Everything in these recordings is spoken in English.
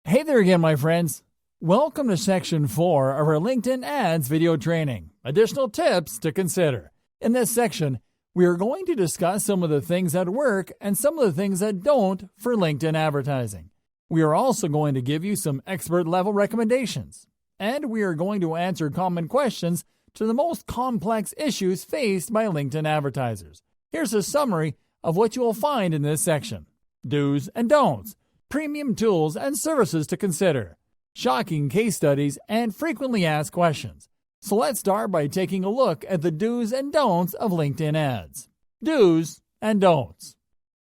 Hey there again, my friends. Welcome to Section 4 of our LinkedIn Ads video training. Additional tips to consider. In this section, we are going to discuss some of the things that work and some of the things that don't for LinkedIn advertising. We are also going to give you some expert-level recommendations. And we are going to answer common questions to the most complex issues faced by LinkedIn advertisers. Here's a summary of what you will find in this section. Do's and don'ts. Premium tools and services to consider, shocking case studies, and frequently asked questions. So let's start by taking a look at the do's and don'ts of LinkedIn ads. Do's and don'ts.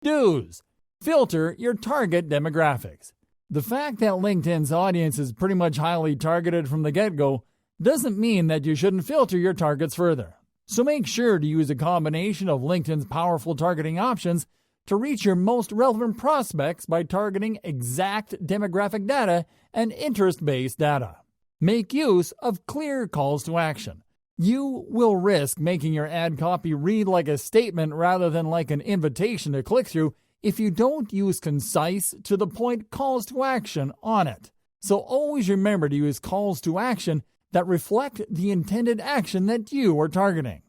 Do's. Filter your target demographics. The fact that LinkedIn's audience is pretty much highly targeted from the get-go doesn't mean that you shouldn't filter your targets further. So make sure to use a combination of LinkedIn's powerful targeting options to reach your most relevant prospects by targeting exact demographic data and interest-based data. Make use of clear calls to action. You will risk making your ad copy read like a statement rather than like an invitation to click through if you don't use concise, to-the-point calls to action on it. So always remember to use calls to action that reflect the intended action that you are targeting.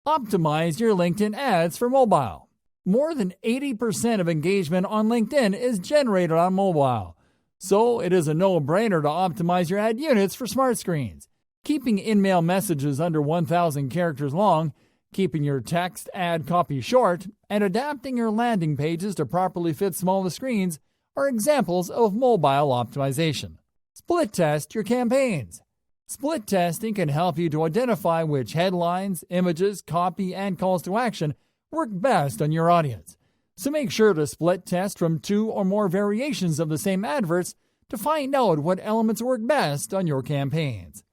Optimize your LinkedIn ads for mobile. More than 80% of engagement on LinkedIn is generated on mobile, so it is a no-brainer to optimize your ad units for smart screens. Keeping in-mail messages under 1,000 characters long, keeping your text ad copy short, and adapting your landing pages to properly fit smaller screens are examples of mobile optimization. Split test your campaigns. Split testing can help you to identify which headlines, images, copy, and calls to action work best on your audience. So make sure to split test from 2 or more variations of the same adverts to find out what elements work best on your campaigns.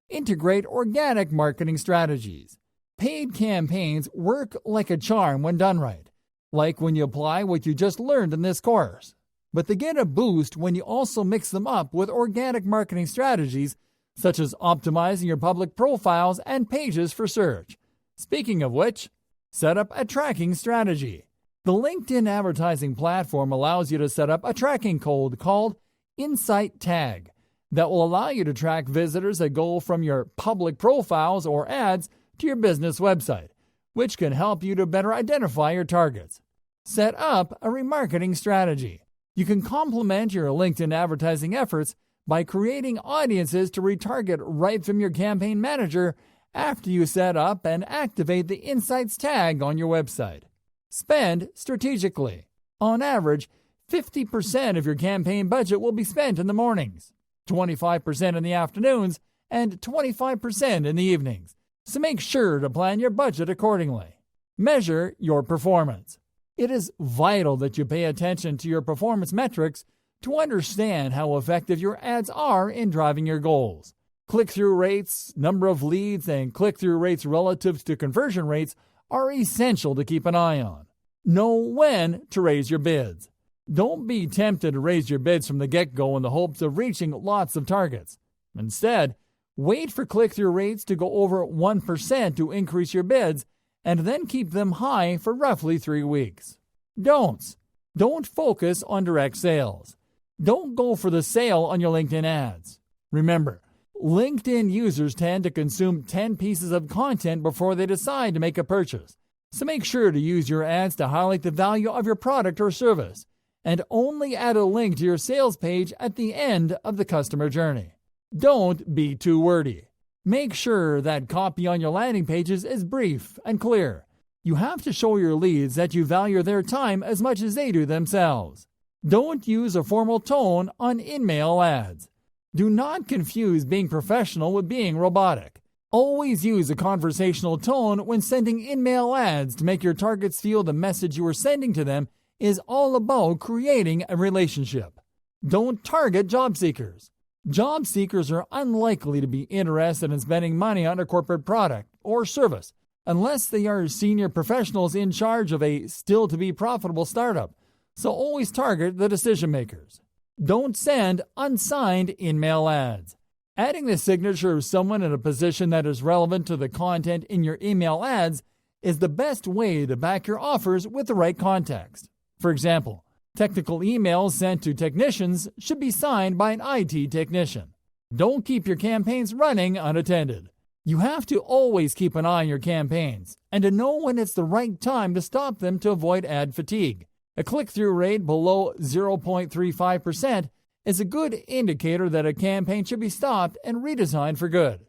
Integrate organic marketing strategies. Paid campaigns work like a charm when done right, like when you apply what you just learned in this course. But they get a boost when you also mix them up with organic marketing strategies such as optimizing your public profiles and pages for search. Speaking of which, set up a tracking strategy. The LinkedIn advertising platform allows you to set up a tracking code called Insight Tag that will allow you to track visitors that go from your public profiles or ads to your business website, which can help you to better identify your targets. Set up a remarketing strategy. You can complement your LinkedIn advertising efforts by creating audiences to retarget right from your campaign manager after you set up and activate the Insights tag on your website. Spend strategically. On average, 50% of your campaign budget will be spent in the mornings, 25% in the afternoons, and 25% in the evenings. So make sure to plan your budget accordingly. Measure your performance. It is vital that you pay attention to your performance metrics to understand how effective your ads are in driving your goals. Click-through rates, number of leads, and click-through rates relative to conversion rates are essential to keep an eye on. Know when to raise your bids. Don't be tempted to raise your bids from the get-go in the hopes of reaching lots of targets. Instead, wait for click-through rates to go over 1% to increase your bids, and then keep them high for roughly 3 weeks. Don'ts. Don't focus on direct sales. Don't go for the sale on your LinkedIn ads. Remember, LinkedIn users tend to consume 10 pieces of content before they decide to make a purchase. So make sure to use your ads to highlight the value of your product or service, and only add a link to your sales page at the end of the customer journey. Don't be too wordy. Make sure that copy on your landing pages is brief and clear. You have to show your leads that you value their time as much as they do themselves. Don't use a formal tone on in-mail ads. Do not confuse being professional with being robotic. Always use a conversational tone when sending in-mail ads to make your targets feel the message you are sending to them is all about creating a relationship. Don't target job seekers. Job seekers are unlikely to be interested in spending money on a corporate product or service unless they are senior professionals in charge of a still-to-be profitable startup. So always target the decision makers. Don't send unsigned in-mail ads. Adding the signature of someone in a position that is relevant to the content in your email ads is the best way to back your offers with the right context. For example, Technical emails sent to technicians should be signed by an IT technician. Don't keep your campaigns running unattended. You have to always keep an eye on your campaigns and to know when it's the right time to stop them to avoid ad fatigue. A click-through rate below 0.35% is a good indicator that a campaign should be stopped and redesigned for good.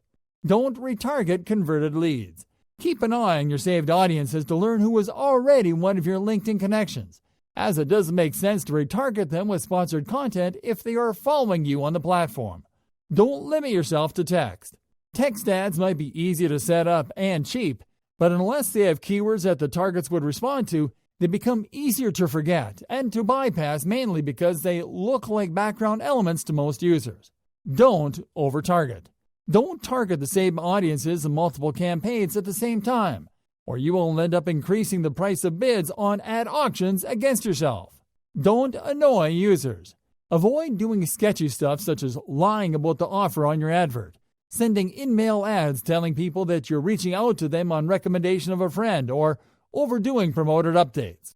Don't retarget converted leads. Keep an eye on your saved audiences to learn who was already one of your LinkedIn connections, as it doesn't make sense to retarget them with sponsored content if they are following you on the platform. Don't limit yourself to text. Text ads might be easy to set up and cheap, but unless they have keywords that the targets would respond to, they become easier to forget and to bypass, mainly because they look like background elements to most users. Don't over-target. Don't target the same audiences in multiple campaigns at the same time, or you will end up increasing the price of bids on ad auctions against yourself. Don't annoy users. Avoid doing sketchy stuff such as lying about the offer on your advert, sending in-mail ads telling people that you're reaching out to them on recommendation of a friend, or overdoing promoted updates.